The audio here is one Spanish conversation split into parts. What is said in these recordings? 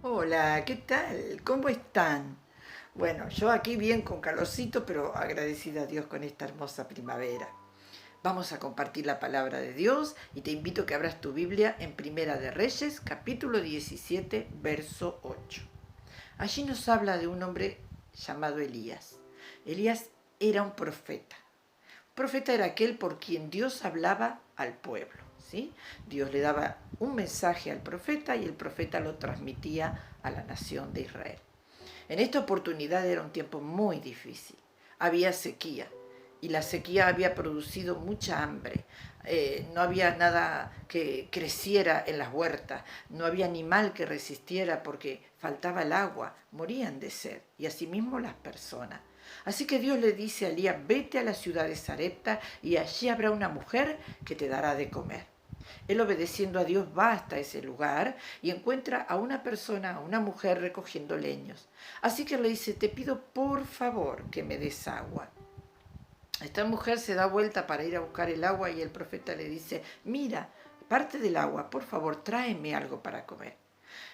Hola, ¿qué tal? ¿Cómo están? Bueno, yo aquí bien con calorcito, pero agradecida a Dios con esta hermosa primavera. Vamos a compartir la palabra de Dios y te invito a que abras tu Biblia en Primera de Reyes, capítulo 17, verso 8. Allí nos habla de un hombre llamado Elías. Elías era un profeta. Profeta era aquel por quien Dios hablaba al pueblo, ¿sí? Dios le daba un mensaje al profeta y el profeta lo transmitía a la nación de Israel. En esta oportunidad era un tiempo muy difícil. Había sequía y la sequía había producido mucha hambre. No había nada que creciera en las huertas, no había animal que resistiera porque faltaba el agua, morían de sed y asimismo las personas. Así que Dios le dice a Elías, vete a la ciudad de Sarepta y allí habrá una mujer que te dará de comer. Él, obedeciendo a Dios, va hasta ese lugar y encuentra a una persona, a una mujer recogiendo leños. Así que le dice, te pido por favor que me des agua. Esta mujer se da vuelta para ir a buscar el agua y el profeta le dice, mira, parte del agua, por favor, tráeme algo para comer.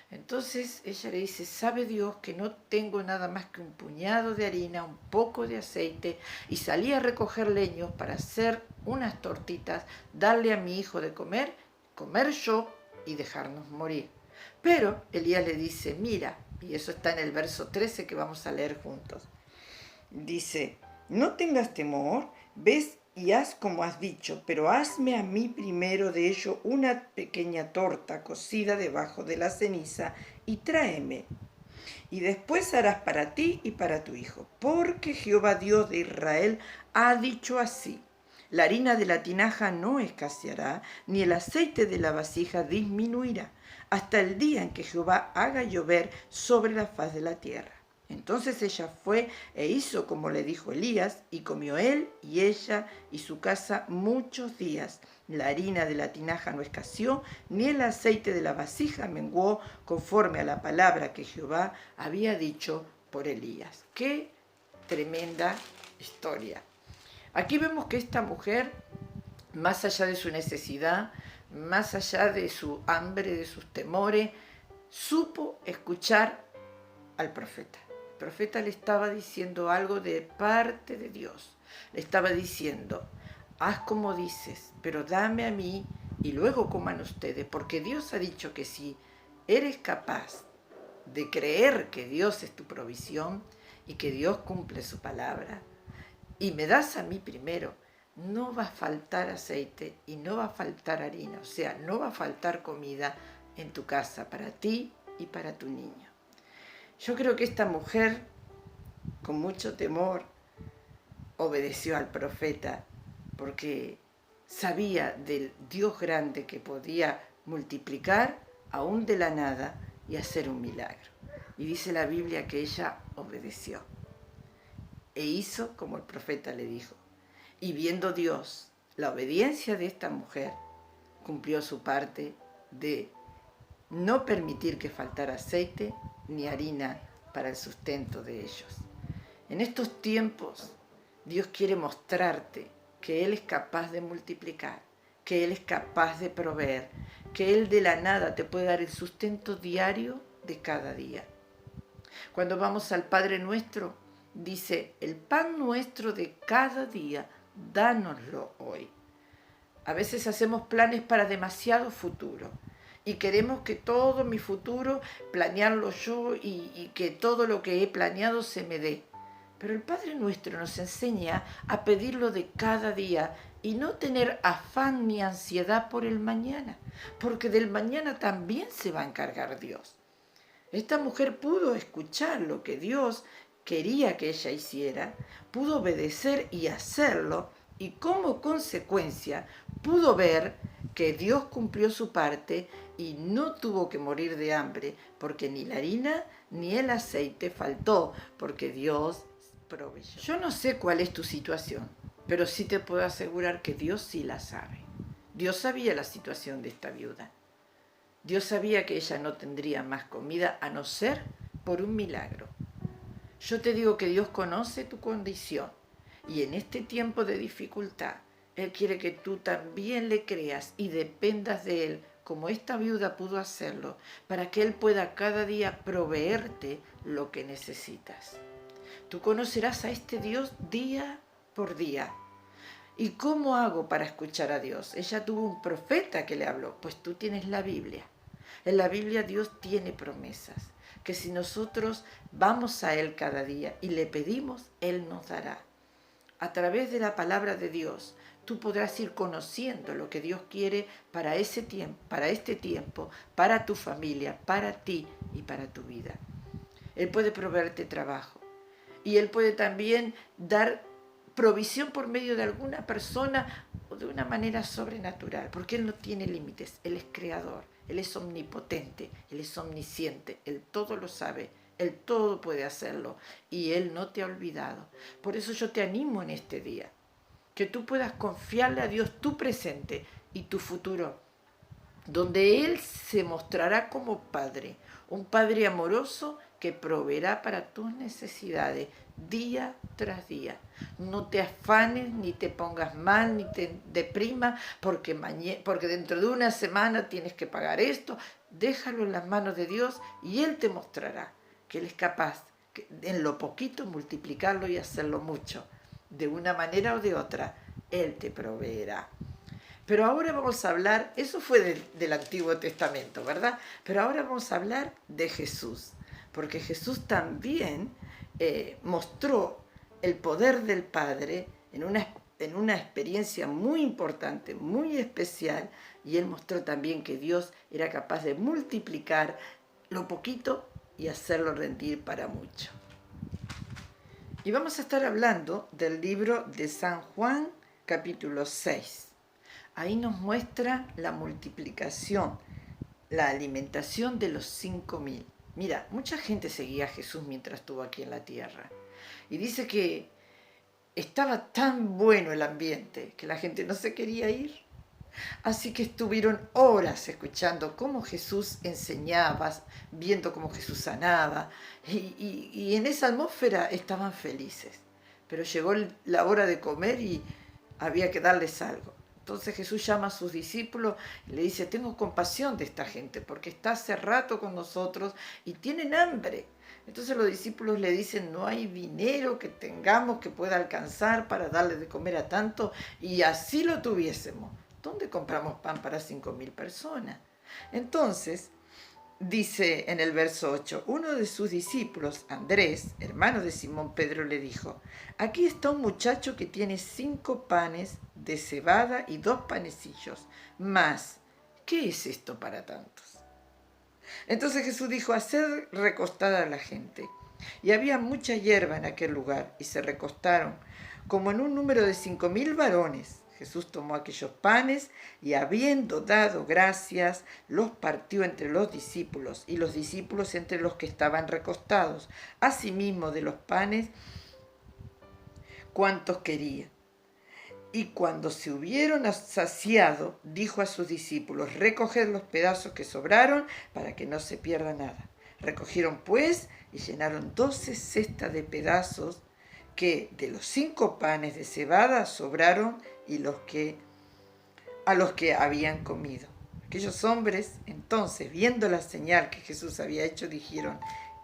Entonces ella le dice, sabe Dios que no tengo nada más que un puñado de harina, un poco de aceite, y salí a recoger leños para hacer unas tortitas, darle a mi hijo de comer, comer yo y dejarnos morir. Pero Elías le dice, mira, y eso está en el verso 13 que vamos a leer juntos. Dice, no tengas temor, ves y haz como has dicho, pero hazme a mí primero de ello una pequeña torta cocida debajo de la ceniza y tráeme. Y después harás para ti y para tu hijo, porque Jehová Dios de Israel ha dicho así. La harina de la tinaja no escaseará, ni el aceite de la vasija disminuirá, hasta el día en que Jehová haga llover sobre la faz de la tierra. Entonces ella fue e hizo como le dijo Elías, y comió él y ella y su casa muchos días. La harina de la tinaja no escaseó, ni el aceite de la vasija menguó, conforme a la palabra que Jehová había dicho por Elías. ¡Qué tremenda historia! Aquí vemos que esta mujer, más allá de su necesidad, más allá de su hambre, de sus temores, supo escuchar al profeta. El profeta le estaba diciendo algo de parte de Dios. Le estaba diciendo, haz como dices, pero dame a mí y luego coman ustedes, porque Dios ha dicho que si eres capaz de creer que Dios es tu provisión y que Dios cumple su palabra, y me das a mí primero, no va a faltar aceite y no va a faltar harina, o sea, no va a faltar comida en tu casa para ti y para tu niño. Yo creo que esta mujer, con mucho temor, obedeció al profeta porque sabía del Dios grande que podía multiplicar aún de la nada y hacer un milagro. Y dice la Biblia que ella obedeció e hizo como el profeta le dijo. Y viendo Dios la obediencia de esta mujer, cumplió su parte de no permitir que faltara aceite ni harina para el sustento de ellos. En estos tiempos, Dios quiere mostrarte que Él es capaz de multiplicar, que Él es capaz de proveer, que Él de la nada te puede dar el sustento diario de cada día. Cuando vamos al Padre Nuestro, dice, el pan nuestro de cada día, dánoslo hoy. A veces hacemos planes para demasiado futuro y queremos que todo mi futuro planearlo yo y que todo lo que he planeado se me dé. Pero el Padre Nuestro nos enseña a pedirlo de cada día y no tener afán ni ansiedad por el mañana, porque del mañana también se va a encargar Dios. Esta mujer pudo escuchar lo que Dios quería que ella hiciera, pudo obedecer y hacerlo, y como consecuencia pudo ver que Dios cumplió su parte y no tuvo que morir de hambre, porque ni la harina ni el aceite faltó, porque Dios proveyó. Yo no sé cuál es tu situación, pero sí te puedo asegurar que Dios sí la sabe. Dios sabía la situación de esta viuda. Dios sabía que ella no tendría más comida a no ser por un milagro. Yo te digo que Dios conoce tu condición y en este tiempo de dificultad, Él quiere que tú también le creas y dependas de Él como esta viuda pudo hacerlo, para que Él pueda cada día proveerte lo que necesitas. Tú conocerás a este Dios día por día. ¿Y cómo hago para escuchar a Dios? Ella tuvo un profeta que le habló, pues tú tienes la Biblia. En la Biblia Dios tiene promesas, que si nosotros vamos a Él cada día y le pedimos, Él nos dará. A través de la palabra de Dios, tú podrás ir conociendo lo que Dios quiere para ese tiempo, para tu familia, para ti y para tu vida. Él puede proveerte trabajo y Él puede también dar provisión por medio de alguna persona o de una manera sobrenatural, porque Él no tiene límites, Él es creador, Él es omnipotente, Él es omnisciente, Él todo lo sabe, Él todo puede hacerlo y Él no te ha olvidado. Por eso yo te animo en este día, que tú puedas confiarle a Dios tu presente y tu futuro, donde Él se mostrará como Padre, un Padre amoroso que proveerá para tus necesidades día tras día. No te afanes, ni te pongas mal, ni te deprimas, porque dentro de una semana tienes que pagar esto. Déjalo en las manos de Dios y Él te mostrará que Él es capaz en lo poquito multiplicarlo y hacerlo mucho. De una manera o de otra, Él te proveerá. Pero ahora vamos a hablar, eso fue del Antiguo Testamento, ¿verdad? Pero ahora vamos a hablar de Jesús, porque Jesús también mostró el poder del Padre en una experiencia muy importante, muy especial, y Él mostró también que Dios era capaz de multiplicar lo poquito y hacerlo rendir para mucho. Y vamos a estar hablando del libro de San Juan, capítulo 6. Ahí nos muestra la multiplicación, la alimentación de los 5.000. Mira, mucha gente seguía a Jesús mientras estuvo aquí en la tierra. Y dice que estaba tan bueno el ambiente que la gente no se quería ir. Así que estuvieron horas escuchando cómo Jesús enseñaba, viendo cómo Jesús sanaba. Y en esa atmósfera estaban felices. Pero llegó la hora de comer y había que darles algo. Entonces Jesús llama a sus discípulos y le dice, tengo compasión de esta gente porque está hace rato con nosotros y tienen hambre. Entonces los discípulos le dicen, no hay dinero que tengamos que pueda alcanzar para darle de comer a tanto, y así lo tuviésemos. ¿Dónde compramos pan para 5.000 personas? Entonces, dice en el verso 8, uno de sus discípulos, Andrés, hermano de Simón Pedro, le dijo, aquí está un muchacho que tiene 5 panes de cebada y 2 panecillos. Mas, ¿qué es esto para tantos? Entonces Jesús dijo, haced recostar a la gente. Y había mucha hierba en aquel lugar, y se recostaron, como en un número de 5.000 varones. Jesús tomó aquellos panes y habiendo dado gracias, los partió entre los discípulos y los discípulos entre los que estaban recostados. Asimismo de los panes, cuantos querían. Y cuando se hubieron saciado, dijo a sus discípulos, recoged los pedazos que sobraron para que no se pierda nada. Recogieron pues y llenaron 12 cestas de pedazos que de los 5 panes de cebada sobraron y a los que habían comido. Aquellos hombres, entonces, viendo la señal que Jesús había hecho, dijeron,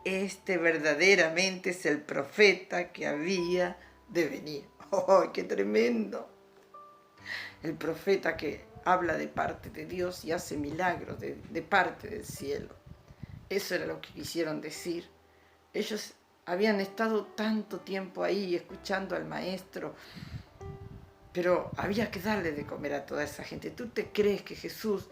este verdaderamente es el profeta que había de venir. ¡Oh, qué tremendo! El profeta que habla de parte de Dios y hace milagros de parte del cielo. Eso era lo que quisieron decir. Ellos habían estado tanto tiempo ahí escuchando al maestro, pero había que darle de comer a toda esa gente. ¿Tú te crees que Jesús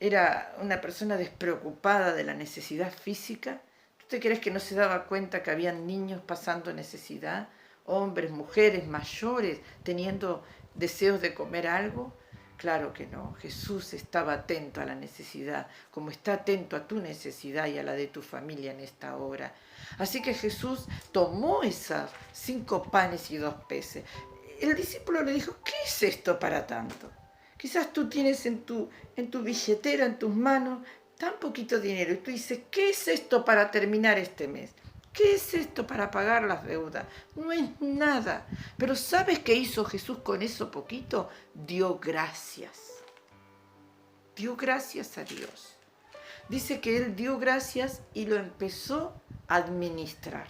era una persona despreocupada de la necesidad física? ¿Tú te crees que no se daba cuenta que habían niños pasando necesidad? Hombres, mujeres, mayores, teniendo deseos de comer algo. Claro que no. Jesús estaba atento a la necesidad, como está atento a tu necesidad y a la de tu familia en esta hora. Así que Jesús tomó esos 5 panes y 2 peces. El discípulo le dijo, ¿qué es esto para tanto? Quizás tú tienes en tu billetera, en tus manos, tan poquito dinero. Y tú dices, ¿qué es esto para terminar este mes? ¿Qué es esto para pagar las deudas? No es nada. Pero ¿sabes qué hizo Jesús con eso poquito? Dio gracias. dio gracias a Dios. Dice que él dio gracias y lo empezó a administrar.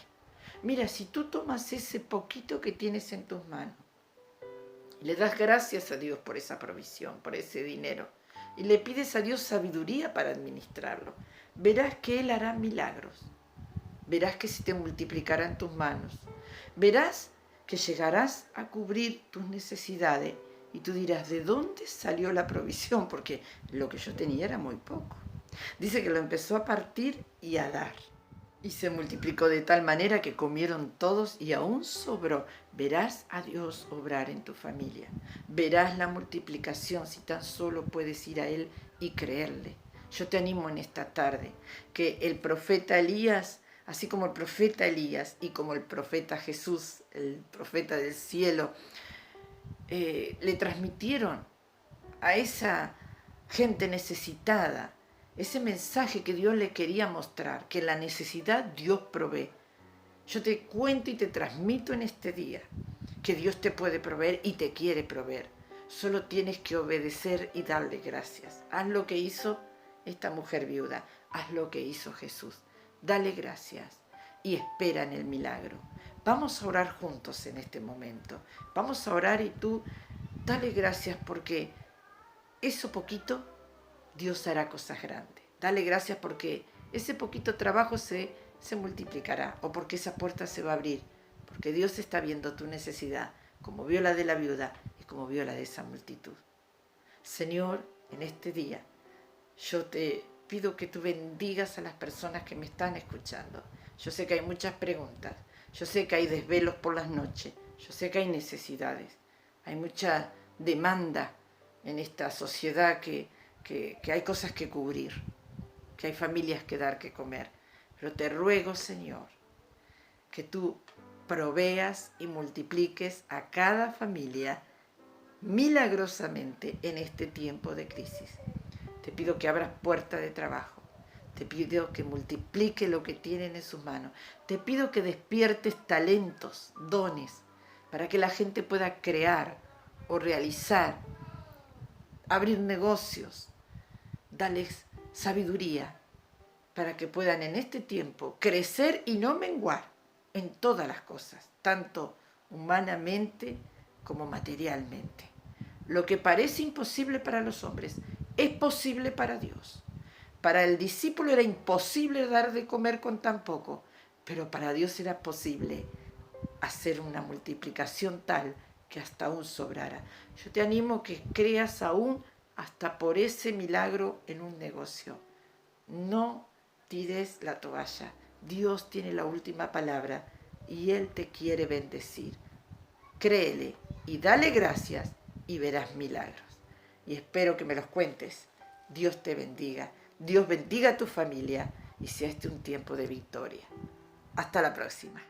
Mira, si tú tomas ese poquito que tienes en tus manos y le das gracias a Dios por esa provisión, por ese dinero, y le pides a Dios sabiduría para administrarlo, verás que Él hará milagros. Verás que se te multiplicará en tus manos. Verás que llegarás a cubrir tus necesidades y tú dirás, ¿de dónde salió la provisión? Porque lo que yo tenía era muy poco. Dice que lo empezó a partir y a dar. Y se multiplicó de tal manera que comieron todos y aún sobró. Verás a Dios obrar en tu familia. Verás la multiplicación si tan solo puedes ir a Él y creerle. Yo te animo en esta tarde que el profeta Elías, así como el profeta Elías y como el profeta Jesús, el profeta del cielo, le transmitieron a esa gente necesitada ese mensaje que Dios le quería mostrar, que la necesidad Dios provee. Yo te cuento y te transmito en este día que Dios te puede proveer y te quiere proveer. Solo tienes que obedecer y darle gracias. Haz lo que hizo esta mujer viuda, haz lo que hizo Jesús. Dale gracias y espera en el milagro. Vamos a orar juntos en este momento. Vamos a orar y tú dale gracias porque eso poquito Dios hará cosas grandes. Dale gracias porque ese poquito trabajo se multiplicará o porque esa puerta se va a abrir. Porque Dios está viendo tu necesidad, como vio la de la viuda y como vio la de esa multitud. Señor, en este día, yo te pido que tú bendigas a las personas que me están escuchando. Yo sé que hay muchas preguntas, yo sé que hay desvelos por las noches, yo sé que hay necesidades, hay mucha demanda en esta sociedad que hay cosas que cubrir, que hay familias que dar que comer. Pero te ruego, Señor, que tú proveas y multipliques a cada familia milagrosamente en este tiempo de crisis. Te pido que abras puertas de trabajo. Te pido que multiplique lo que tienen en sus manos. Te pido que despiertes talentos, dones, para que la gente pueda crear o realizar, abrir negocios. Dales sabiduría para que puedan en este tiempo crecer y no menguar en todas las cosas, tanto humanamente como materialmente. Lo que parece imposible para los hombres es posible para Dios. Para el discípulo era imposible dar de comer con tan poco, pero para Dios era posible hacer una multiplicación tal que hasta aún sobrara. Yo te animo que creas aún hasta por ese milagro en un negocio. No tires la toalla. Dios tiene la última palabra y Él te quiere bendecir. Créele y dale gracias y verás milagros. Y espero que me los cuentes. Dios te bendiga. Dios bendiga a tu familia y sea este un tiempo de victoria. Hasta la próxima.